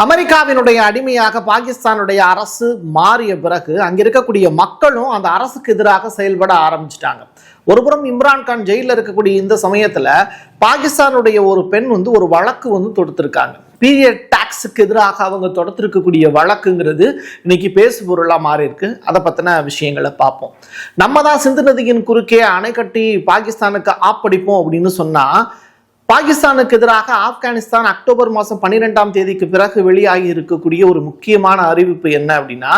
அமெரிக்காவினுடைய அடிமையாக பாகிஸ்தானுடைய அரசு மாறிய பிறகு அங்க இருக்கக்கூடிய மக்களும் அந்த அரசுக்கு எதிராக செயல்பட ஆரம்பிச்சிட்டாங்க. ஒருபுறம் இம்ரான்கான் ஜெயிலில் இருக்கக்கூடிய இந்த சமயத்துல பாகிஸ்தானுடைய ஒரு பெண் ஒரு வழக்கு தொடுத்திருக்காங்க. பீரியட் டாக்ஸுக்கு எதிராக அவங்க தொடுத்திருக்கக்கூடிய வழக்குங்கிறது இன்னைக்கு பேசு பொருளா மாறி இருக்கு. அதை பத்தின விஷயங்களை பார்ப்போம். நம்ம தான் சிந்து நதியின் குறுக்கே அணை கட்டி பாகிஸ்தானுக்கு ஆப்படிப்போம் அப்படின்னு சொன்னா, பாகிஸ்தானுக்கு எதிராக ஆப்கானிஸ்தான் அக்டோபர் மாதம் 12ஆம் தேதிக்கு பிறகு வெளியாகி இருக்கக்கூடிய ஒரு முக்கியமான அறிவிப்பு என்ன அப்படின்னா,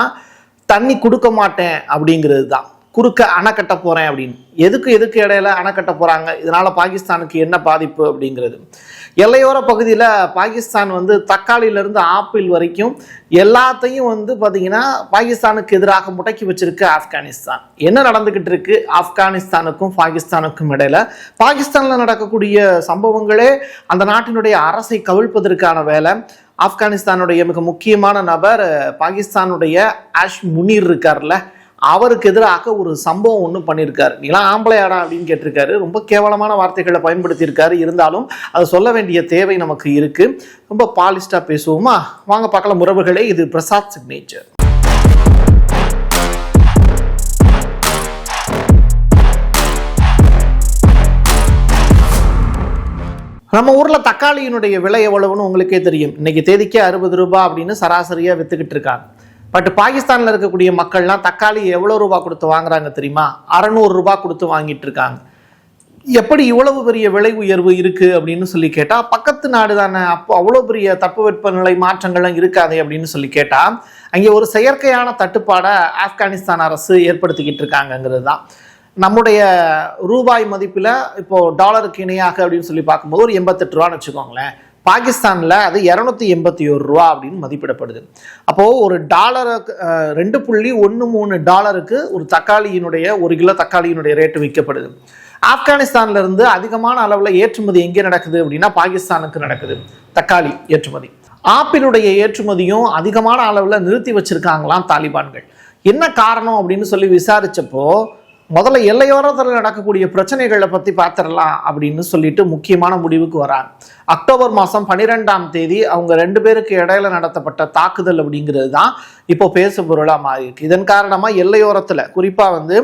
தண்ணி கொடுக்க மாட்டேன் அப்படிங்கிறது தான். குறுக்க அணை கட்ட போறேன் அப்படின்னு. எதுக்கு இடையில அணை கட்ட போறாங்க, இதனால பாகிஸ்தானுக்கு என்ன பாதிப்பு அப்படிங்கிறது. எல்லையோர பகுதியில் பாகிஸ்தான் தக்காளியிலிருந்து ஆப்பிள் வரைக்கும் எல்லாத்தையும் பார்த்தீங்கன்னா பாகிஸ்தானுக்கு எதிராக முடக்கி வச்சிருக்கு ஆப்கானிஸ்தான். என்ன நடந்துகிட்டு இருக்கு ஆப்கானிஸ்தானுக்கும் பாகிஸ்தானுக்கும் இடையில? பாகிஸ்தானில் நடக்கக்கூடிய சம்பவங்களே அந்த நாட்டினுடைய அரசை கவிழ்ப்பதற்கான வேலை. ஆப்கானிஸ்தானுடைய மிக முக்கியமான நபர் பாகிஸ்தானுடைய ஆஷ் முனீர் இருக்கார்ல, அவருக்கு எதிராக ஒரு சம்பவம் ஒன்று பண்ணியிருக்காரு. நீலாம் ஆம்பளையாடா அப்படின்னு கேட்டிருக்காரு. ரொம்ப கேவலமான வார்த்தைகளை பயன்படுத்தியிருக்காரு. இருந்தாலும் அதை சொல்ல வேண்டிய தேவை நமக்கு இருக்கு. ரொம்ப பாலிஸ்டா பேசுவோமா? வாங்க பார்க்கலாம் உறவுகளே. இது பிரசாத் சிக்னேச்சர். நம்ம ஊர்ல தக்காளியினுடைய விலை எவ்வளவுன்னு உங்களுக்கே தெரியும். இன்னைக்கு தேதிக்கு 60 ரூபாய் அப்படின்னு சராசரியா வித்துக்கிட்டு இருக்காங்க. பட் பாகிஸ்தானில் இருக்கக்கூடிய மக்கள்லாம் தக்காளி எவ்வளோ ரூபா கொடுத்து வாங்குறாங்க தெரியுமா? 600 ரூபாய் கொடுத்து வாங்கிட்டு இருக்காங்க. எப்படி இவ்வளவு பெரிய விலை உயர்வு இருக்கு அப்படின்னு சொல்லி கேட்டா, பக்கத்து நாடு தானே, அப்போ அவ்வளோ பெரிய தட்பவெப்பநிலை மாற்றங்கள்லாம் இருக்காது அப்படின்னு சொல்லி கேட்டா, அங்கே ஒரு செயற்கையான தட்டுப்பாடை ஆப்கானிஸ்தான் அரசு ஏற்படுத்திக்கிட்டு இருக்காங்கிறது தான். நம்முடைய ரூபாய் மதிப்பில் இப்போ டாலருக்கு இணையாக அப்படின்னு சொல்லி பார்க்கும்போது ஒரு 88 ரூபான்னு வச்சுக்கோங்களேன். பாகிஸ்தானில் அது 281 ரூபா அப்படின்னு மதிப்பிடப்படுது. அப்போது ஒரு டாலருக்கு 2.13 டாலருக்கு ஒரு தக்காளியினுடைய 1 கிலோ தக்காளியினுடைய ரேட்டு விற்கப்படுது. ஆப்கானிஸ்தான்ல இருந்து அதிகமான அளவில் ஏற்றுமதி எங்கே நடக்குது அப்படின்னா பாகிஸ்தானுக்கு நடக்குது தக்காளி ஏற்றுமதி. ஆப்பிளுடைய ஏற்றுமதியும் அதிகமான அளவில் நிறுத்தி வச்சிருக்காங்களாம் தாலிபான்கள். என்ன காரணம் அப்படின்னு சொல்லி விசாரிச்சப்போ, முதல்ல எல்லையோரத்தில் நடக்கக்கூடிய பிரச்சனைகளை பற்றி பார்த்துடலாம் அப்படின்னு சொல்லிட்டு முக்கியமான முடிவுக்கு வராங்க. அக்டோபர் மாதம் 12ஆம் தேதி அவங்க 2 பேருக்கு இடையில நடத்தப்பட்ட தாக்குதல் அப்படிங்கிறது தான் இப்போ பேசு பொருளாக மாறி இருக்கு. இதன் காரணமாக எல்லையோரத்தில் குறிப்பாக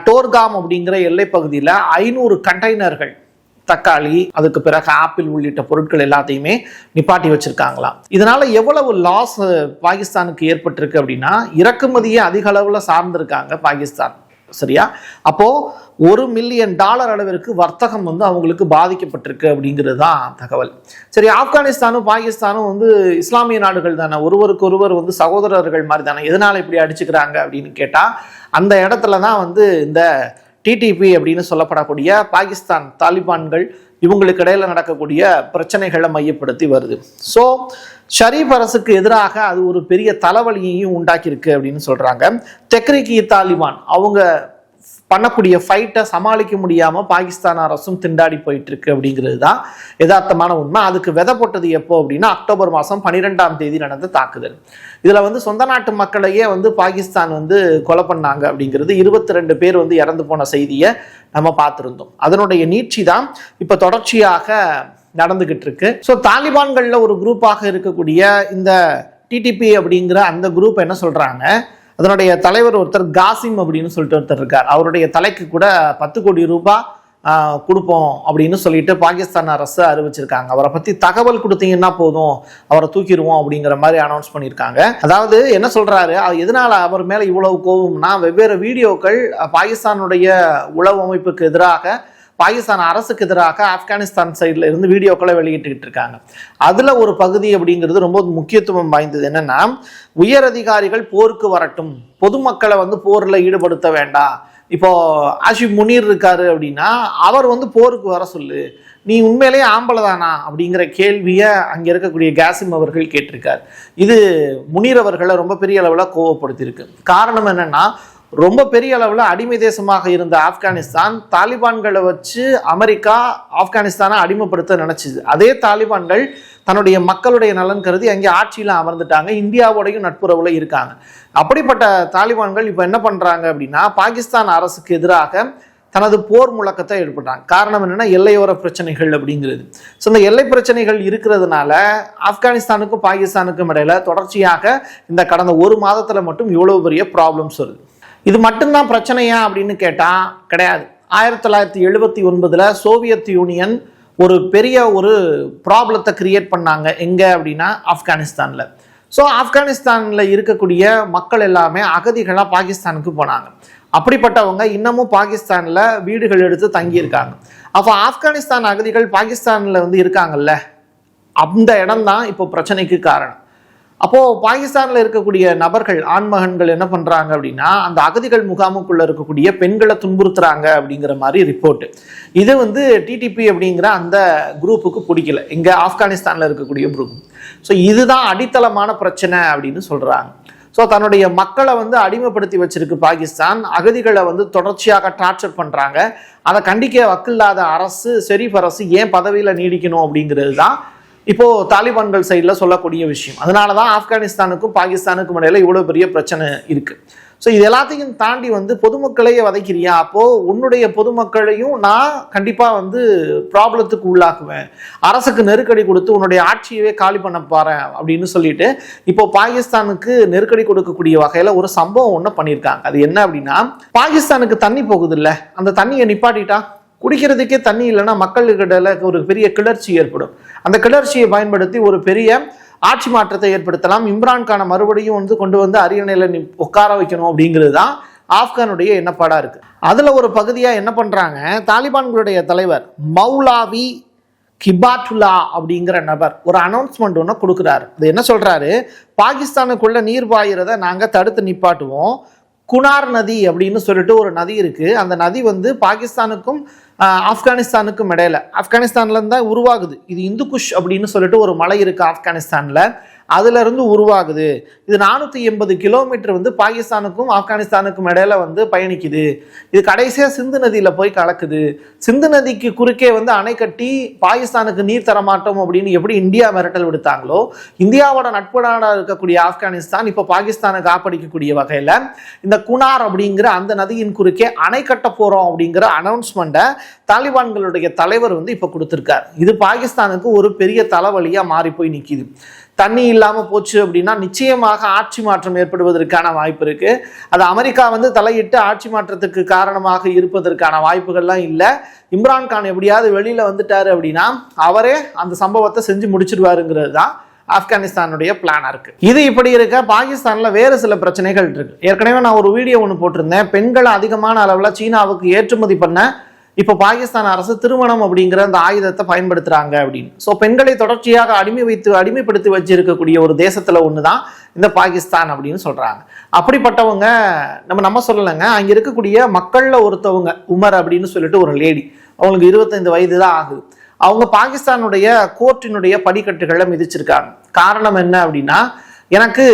டோர்காம் அப்படிங்கிற எல்லை பகுதியில் 500 கண்டெய்னர்கள் தக்காளி, அதுக்கு பிறகு ஆப்பிள் உள்ளிட்ட பொருட்கள் எல்லாத்தையுமே நிப்பாட்டி வச்சிருக்காங்களாம். இதனால எவ்வளவு லாஸ் பாகிஸ்தானுக்கு ஏற்பட்டிருக்கு அப்படின்னா, இறக்குமதியை அதிக அளவில் சார்ந்திருக்காங்க பாகிஸ்தான். சரியா? அப்போ $1 மில்லியன் அளவிற்கு வர்த்தகம் அவங்களுக்கு பாதிக்கப்பட்டிருக்கு அப்படிங்கிறது தான் தகவல். சரி, ஆப்கானிஸ்தானும் பாகிஸ்தானும் இஸ்லாமிய நாடுகள் தானே, ஒருவருக்கு ஒருவர் சகோதரர்கள் மாதிரி தானே, எதனால இப்படி அடிச்சுக்கிறாங்க அப்படின்னு கேட்டா, அந்த இடத்துல தான் இந்த டிடிபி அப்படின்னு சொல்லப்படக்கூடிய பாகிஸ்தான் தாலிபான்கள் இவங்களுக்கு இடையில நடக்கக்கூடிய பிரச்சனைகளை மையப்படுத்தி வருது. ஸோ ஷரீப் அரசுக்கு எதிராக அது ஒரு பெரிய தலைவலியையும் உண்டாக்கியிருக்கு அப்படின்னு சொல்றாங்க. தெஹ்ரீக்-இ-தாலிபான் அவங்க பண்ணக்கூடிய ஃபைட்டை சமாளிக்க முடியாம பாகிஸ்தான் அரசும் திண்டாடி போயிட்டு இருக்கு அப்படிங்கிறது தான் யதார்த்தமான உண்மை. அதுக்கு விதை போட்டது எப்போ அப்படின்னா, அக்டோபர் மாதம் 12ஆம் தேதி நடந்த தாக்குதல். இதுல சொந்த நாட்டு மக்களையே பாகிஸ்தான் கொலை பண்ணாங்க அப்படிங்கிறது, 22 பேர் இறந்து போன செய்தியை நம்ம பார்த்துருந்தோம். அதனுடைய நீட்சி தான் இப்ப தொடர்ச்சியாக நடந்துகிட்டு இருக்கு. ஸோ தாலிபான்கள்ல ஒரு குரூப்பாக இருக்கக்கூடிய இந்த டிடிபி அப்படிங்கிற அந்த குரூப் என்ன சொல்றாங்க, அதனுடைய தலைவர் ஒருத்தர் காசிம் அப்படின்னு சொல்லிட்டு ஒருத்தர் இருக்கார். அவருடைய தலைக்கு கூட 10 கோடி ரூபாய் கொடுப்போம் அப்படின்னு சொல்லிட்டு பாகிஸ்தான் அரசு அறிவிச்சிருக்காங்க. அவரை பத்தி தகவல் கொடுத்தீங்கன்னா போதும், அவரை தூக்கிடுவோம் அப்படிங்கிற மாதிரி அனௌன்ஸ் பண்ணியிருக்காங்க. அதாவது என்ன சொல்றாரு, எதனால அவர் மேல இவ்வளவு கோபம்னா, வெவ்வேறு வீடியோக்கள் பாகிஸ்தானுடைய உளவு அமைப்புக்கு எதிராக, பாகிஸ்தான் அரசுக்கு எதிராக ஆப்கானிஸ்தான் சைட்ல இருந்து வீடியோக்களை வெளியிட்டுக்கிட்டு இருக்காங்க. அதுல ஒரு பகுதி அப்படிங்கிறது ரொம்ப முக்கியத்துவம் வாய்ந்தது. என்னன்னா, உயர் அதிகாரிகள் போருக்கு வரட்டும், பொதுமக்களை போர்ல ஈடுபடுத்த வேண்டாம். இப்போ ஆஷிப் முனீர் இருக்காரு அப்படின்னா, அவர் போருக்கு வர சொல்லு, நீ உண்மையிலேயே ஆம்பளை தானா அப்படிங்கிற கேள்வியை அங்க இருக்கக்கூடிய காசிம் அவர்கள் கேட்டிருக்காரு. இது முனீர் அவர்களை ரொம்ப பெரிய அளவுல கோவப்படுத்தியிருக்கு. காரணம் என்னன்னா, ரொம்ப பெரிய அளவில் அடிமை தேசமாக இருந்த ஆப்கானிஸ்தான் தாலிபான்களை வச்சு அமெரிக்கா ஆப்கானிஸ்தானை அடிமைப்படுத்த நினைச்சிது. அதே தாலிபான்கள் தன்னுடைய மக்களுடைய நலன் கருதி அங்கே ஆட்சியில் அமர்ந்துட்டாங்க. இந்தியாவோடையும் நட்புறவுல இருக்காங்க. அப்படிப்பட்ட தாலிபான்கள் இப்போ என்ன பண்றாங்க அப்படின்னா, பாகிஸ்தான் அரசுக்கு எதிராக தனது போர் முழக்கத்தை ஏற்பட்டாங்க. காரணம் என்னன்னா எல்லையோர பிரச்சனைகள் அப்படிங்கிறது. ஸோ இந்த எல்லை பிரச்சனைகள் இருக்கிறதுனால ஆப்கானிஸ்தானுக்கும் பாகிஸ்தானுக்கும் இடையில தொடர்ச்சியாக இந்த கடந்த ஒரு மாதத்துல மட்டும் இவ்வளவு பெரிய ப்ராப்ளம்ஸ் வருது. இது மட்டும்தான் பிரச்சனையா அப்படின்னு கேட்டா கிடையாது. 1979 சோவியத் யூனியன் ஒரு பெரிய ஒரு ப்ராப்ளத்தை கிரியேட் பண்ணாங்க. எங்க அப்படின்னா ஆப்கானிஸ்தான்ல. ஸோ ஆப்கானிஸ்தானில் இருக்கக்கூடிய மக்கள் எல்லாமே அகதிகளாக பாகிஸ்தானுக்கு போனாங்க. அப்படிப்பட்டவங்க இன்னமும் பாகிஸ்தானில் வீடுகள் எடுத்து தங்கியிருக்காங்க. அப்போ ஆப்கானிஸ்தான் அகதிகள் பாகிஸ்தானில் இருக்காங்கல்ல, அந்த இடம் தான் இப்போ பிரச்சனைக்கு காரணம். அப்போது பாகிஸ்தானில் இருக்கக்கூடிய நபர்கள், ஆண்மகன்கள் என்ன பண்ணுறாங்க அப்படின்னா, அந்த அகதிகள் முகாமுக்குள்ளே இருக்கக்கூடிய பெண்களை துன்புறுத்துறாங்க அப்படிங்கிற மாதிரி ரிப்போர்ட்டு. இது டிடிபி அப்படிங்கிற அந்த குரூப்புக்கு பிடிக்கல, இங்கே ஆப்கானிஸ்தானில் இருக்கக்கூடிய குரூப். ஸோ இதுதான் அடித்தளமான பிரச்சனை அப்படின்னு சொல்கிறாங்க. ஸோ தன்னுடைய மக்களை அடிமைப்படுத்தி வச்சிருக்கு பாகிஸ்தான். அகதிகளை தொடர்ச்சியாக டார்ச்சர் பண்ணுறாங்க. அதை கண்டிக்க வக்கில்லாத அரசு, ஷெரீப் அரசு ஏன் பதவியில் நீடிக்கணும் அப்படிங்கிறது தான் இப்போ தாலிபான்கள் சைடில் சொல்லக்கூடிய விஷயம். அதனால தான் ஆப்கானிஸ்தானுக்கும் பாகிஸ்தானுக்கும் இடையில இவ்வளோ பெரிய பிரச்சனை இருக்கு. ஸோ இது எல்லாத்தையும் தாண்டி பொதுமக்களையே வதைக்கிறியா, அப்போ உன்னுடைய பொதுமக்களையும் நான் கண்டிப்பாக ப்ராப்ளத்துக்கு உள்ளாக்குவேன், அரசுக்கு நெருக்கடி கொடுத்து உன்னுடைய ஆட்சியவே காலி பண்ண பாறேன் அப்படின்னு சொல்லிட்டு இப்போ பாகிஸ்தானுக்கு நெருக்கடி கொடுக்கக்கூடிய வகையில் ஒரு சம்பவம் ஒன்று பண்ணியிருக்காங்க. அது என்ன அப்படின்னா, பாகிஸ்தானுக்கு தண்ணி போகுது இல்லை, அந்த தண்ணியை நிப்பாட்டிட்டா குடிக்கிறதுக்கே தண்ணி இல்லைன்னா மக்களுக்கிடையில ஒரு பெரிய கிளர்ச்சி ஏற்படும். அந்த கிளர்ச்சியை பயன்படுத்தி ஒரு பெரிய ஆட்சி மாற்றத்தை ஏற்படுத்தலாம். இம்ரான்கானை மறுபடியும் கொண்டு அரியணையில உட்கார வைக்கணும் அப்படிங்கிறது தான் ஆப்கானுடைய எண்ணப்பாடா இருக்கு. அதுல ஒரு பகுதியா என்ன பண்றாங்க, தாலிபான்களுடைய தலைவர் மௌலாவி கிபாட்டுல்லா அப்படிங்கிற நபர் ஒரு அனௌன்ஸ்மெண்ட் ஒன்று கொடுக்குறாரு. அது என்ன சொல்றாரு, பாகிஸ்தானுக்குள்ள நீர் பாயிறத நாங்க தடுத்து நிப்பாட்டுவோம். குனார் நதி அப்படின்னு சொல்லிட்டு ஒரு நதி இருக்கு. அந்த நதி பாகிஸ்தானுக்கும் ஆப்கானிஸ்தானுக்கும் இடையில, ஆப்கானிஸ்தான்ல இருந்தா உருவாகுது. இது இந்து குஷ் அப்படின்னு சொல்லிட்டு ஒரு மலை இருக்கு ஆப்கானிஸ்தான்ல, அதுல இருந்து உருவாகுது. இது 480 கிலோமீட்டர் பாகிஸ்தானுக்கும் ஆப்கானிஸ்தானுக்கும் இடையில பயணிக்குது. இது கடைசியா சிந்து நதியில போய் கலக்குது. சிந்து நதிக்கு குறுக்கே அணை கட்டி பாகிஸ்தானுக்கு நீர் தரமாட்டோம் அப்படின்னு எப்படி இந்தியா மிரட்டல் விடுத்தாங்களோ, இந்தியாவோட நட்பு நாடா இருக்கக்கூடிய ஆப்கானிஸ்தான் இப்ப பாகிஸ்தானை காப்படிக்கக்கூடிய வகையில இந்த குனார் அப்படிங்கிற அந்த நதியின் குறுக்கே அணை கட்ட போறோம் அப்படிங்கிற அனௌன்ஸ்மெண்ட்டை தாலிபான்களுடைய தலைவர் இப்ப கொடுத்திருக்காரு. இது பாகிஸ்தானுக்கு ஒரு பெரிய தலைவலியா மாறி போய் நிக்குது. தண்ணி இல்லாம போச்சு அப்படின்னா நிச்சயமாக ஆட்சி மாற்றம் ஏற்படுவதற்கான வாய்ப்பு இருக்கு. அது அமெரிக்கா தலையிட்டு ஆட்சி மாற்றத்துக்கு காரணமாக இருப்பதற்கான வாய்ப்புகள்லாம் இல்லை. இம்ரான்கான் எப்படியாவது வெளியில வந்துட்டாரு அப்படின்னா அவரே அந்த சம்பவத்தை செஞ்சு முடிச்சிருவாருங்கிறது தான் ஆப்கானிஸ்தானுடைய பிளானா இருக்கு. இது இப்படி இருக்க பாகிஸ்தான்ல வேறு சில பிரச்சனைகள் இருக்கு. ஏற்கனவே நான் ஒரு வீடியோ ஒன்று போட்டிருந்தேன், பெண்களை அதிகமான அளவுல சீனாவுக்கு ஏற்றுமதி பண்ண இப்போ பாகிஸ்தான் அரசு திருமணம் அப்படிங்கிற அந்த ஆயுதத்தை பயன்படுத்துறாங்க அப்படின்னு. ஸோ பெண்களை தொடர்ச்சியாக அடிமைப்படுத்தி வச்சிருக்கக்கூடிய ஒரு தேசத்துல ஒண்ணுதான் இந்த பாகிஸ்தான் அப்படின்னு சொல்றாங்க. அப்படிப்பட்டவங்க நம்ம சொல்லலைங்க, அங்க இருக்கக்கூடிய மக்கள்ல ஒருத்தவங்க உமர் அப்படின்னு சொல்லிட்டு ஒரு லேடி, அவங்களுக்கு 25 வயது தான் ஆகுது. அவங்க பாகிஸ்தானுடைய கோர்ட்டினுடைய படிக்கட்டுகளை மிதிச்சிருக்காங்க. காரணம் என்ன அப்படின்னா, எனக்கு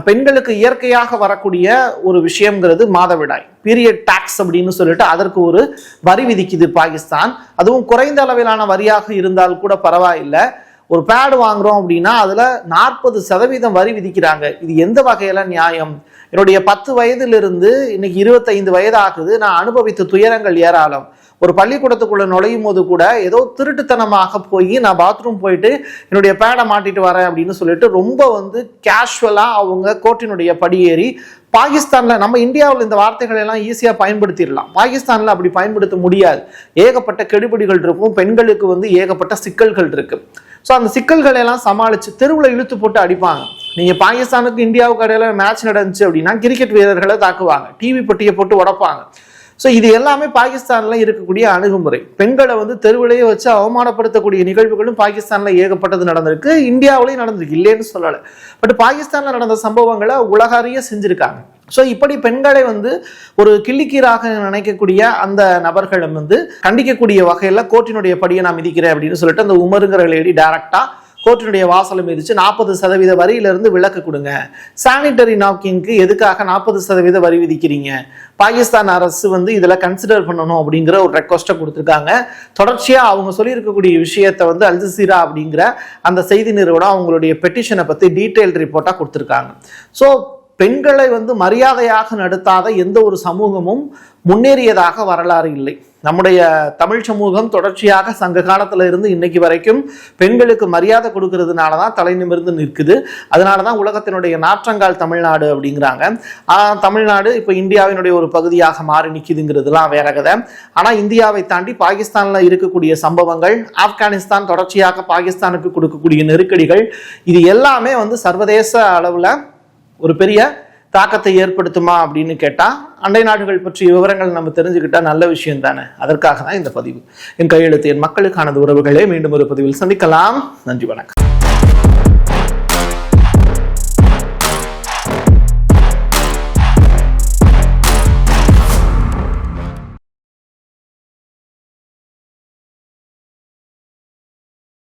பெண்களுக்கு இயற்கையாக வரக்கூடிய ஒரு விஷயம்ங்கிறது மாதவிடாய், பீரியட் டாக்ஸ் அப்படின்னு சொல்லிட்டு அதற்கு ஒரு வரி விதிக்குது பாகிஸ்தான். அதுவும் குறைந்த அளவிலான வரியாக இருந்தால் கூட பரவாயில்லை. ஒரு பேடு வாங்குறோம் அப்படின்னா அதுல 40% வரி விதிக்கிறாங்க. இது எந்த வகையில நியாயம்? என்னுடைய 10 வயதிலிருந்து இன்னைக்கு 25 வயது ஆகுது. நான் அனுபவித்த துயரங்கள் ஏராளம். ஒரு பள்ளிக்கூடத்துக்குள்ள நுழையும் போது கூட ஏதோ திருட்டுத்தனமாக போய் நான் பாத்ரூம் போயிட்டு என்னுடைய பேடை மாட்டிட்டு வரேன் அப்படின்னு சொல்லிட்டு ரொம்ப கேஷுவலா அவங்க கோர்ட்டினுடைய படியேறி, பாகிஸ்தான்ல நம்ம இந்தியாவில் இந்த வார்த்தைகள் எல்லாம் ஈஸியா பயன்படுத்திடலாம், பாகிஸ்தான்ல அப்படி பயன்படுத்த முடியாது. ஏகப்பட்ட கெடுபிடிகள் இருக்கும், பெண்களுக்கு ஏகப்பட்ட சிக்கல்கள் இருக்கு. ஸோ அந்த சிக்கல்களை எல்லாம் சமாளிச்சு தெருவில் இழுத்து போட்டு அடிப்பாங்க. நீங்க பாகிஸ்தானுக்கு இந்தியாவுக்கு இடையில மேட்ச் நடந்துச்சு அப்படின்னா கிரிக்கெட் வீரர்களை தாக்குவாங்க, டிவி பெட்டியை போட்டு உடைப்பாங்க. ஸோ இது எல்லாமே பாகிஸ்தான்ல இருக்கக்கூடிய அணுகுமுறை. பெண்களை தெருவிலேயே வச்சு அவமானப்படுத்தக்கூடிய நிகழ்வுகளும் பாகிஸ்தான்ல ஏகப்பட்டது நடந்திருக்கு, இந்தியாவிலையும் நடந்திருக்கு, இல்லைன்னு சொல்லலை. பட் பாகிஸ்தான்ல நடந்த சம்பவங்களை உலகாரிய செஞ்சிருக்காங்க. ஸோ இப்படி பெண்களை ஒரு கிள்ளிக்கீராக நினைக்கக்கூடிய அந்த நபர்களும் கண்டிக்கக்கூடிய வகையில கோர்ட்டினுடைய படியை நான் மிதிக்கிறேன் அப்படின்னு சொல்லிட்டு அந்த உமருங்கிற லேடி டைரக்டா கோர்ட்டினுடைய வாசலை மிதிச்சு 40% வரியிலிருந்து விலக்கு கொடுங்க. சானிட்டரி நாப்கின்க்கு எதுக்காக 40% வரி விதிக்கிறீங்க? பாகிஸ்தான் அரசு இதுல கன்சிடர் பண்ணணும் அப்படிங்கிற ஒரு ரெக்வஸ்ட்டை கொடுத்துருக்காங்க. தொடர்ச்சியா அவங்க சொல்லியிருக்கக்கூடிய விஷயத்தை அல் ஜசீரா அப்படிங்கிற அந்த செய்தி நிறுவனம் அவங்களுடைய பெட்டிஷனை பத்தி டீடைல் ரிப்போர்ட்டா கொடுத்துருக்காங்க. ஸோ பெண்களை மரியாதையாக நடத்தாத எந்த ஒரு சமூகமும் முன்னேறியதாக வரலாறு இல்லை. நம்முடைய தமிழ் சமூகம் தொடர்ச்சியாக சங்க காலத்துல இருந்து இன்னைக்கு வரைக்கும் பெண்களுக்கு மரியாதை கொடுக்கறதுனாலதான் தலை நிமிர்ந்து நிற்குது. அதனாலதான் உலகத்தினுடைய நாற்றங்கால் தமிழ்நாடு அப்படிங்கிறாங்க. தமிழ்நாடு இப்ப இந்தியாவினுடைய ஒரு பகுதியாக மாறி நிற்குதுங்கிறதுலாம் வேற கதை. ஆனா இந்தியாவை தாண்டி பாகிஸ்தான்ல இருக்கக்கூடிய சம்பவங்கள், ஆப்கானிஸ்தான் தொடர்ச்சியாக பாகிஸ்தானுக்கு கொடுக்கக்கூடிய நெருக்கடிகள், இது எல்லாமே சர்வதேச அளவுல ஒரு பெரிய தாக்கத்தை ஏற்படுத்துமா அப்படின்னு கேட்டா, அண்டை நாடுகள் பற்றிய விவரங்கள் நம்ம தெரிஞ்சுக்கிட்டா நல்ல விஷயம் தானே. அதற்காக தான் இந்த பதிவு. என் கையெழுத்து என் மக்களுக்கானது. உறவுகளே, மீண்டும் ஒரு பதிவில் சந்திக்கலாம். நன்றி, வணக்கம்.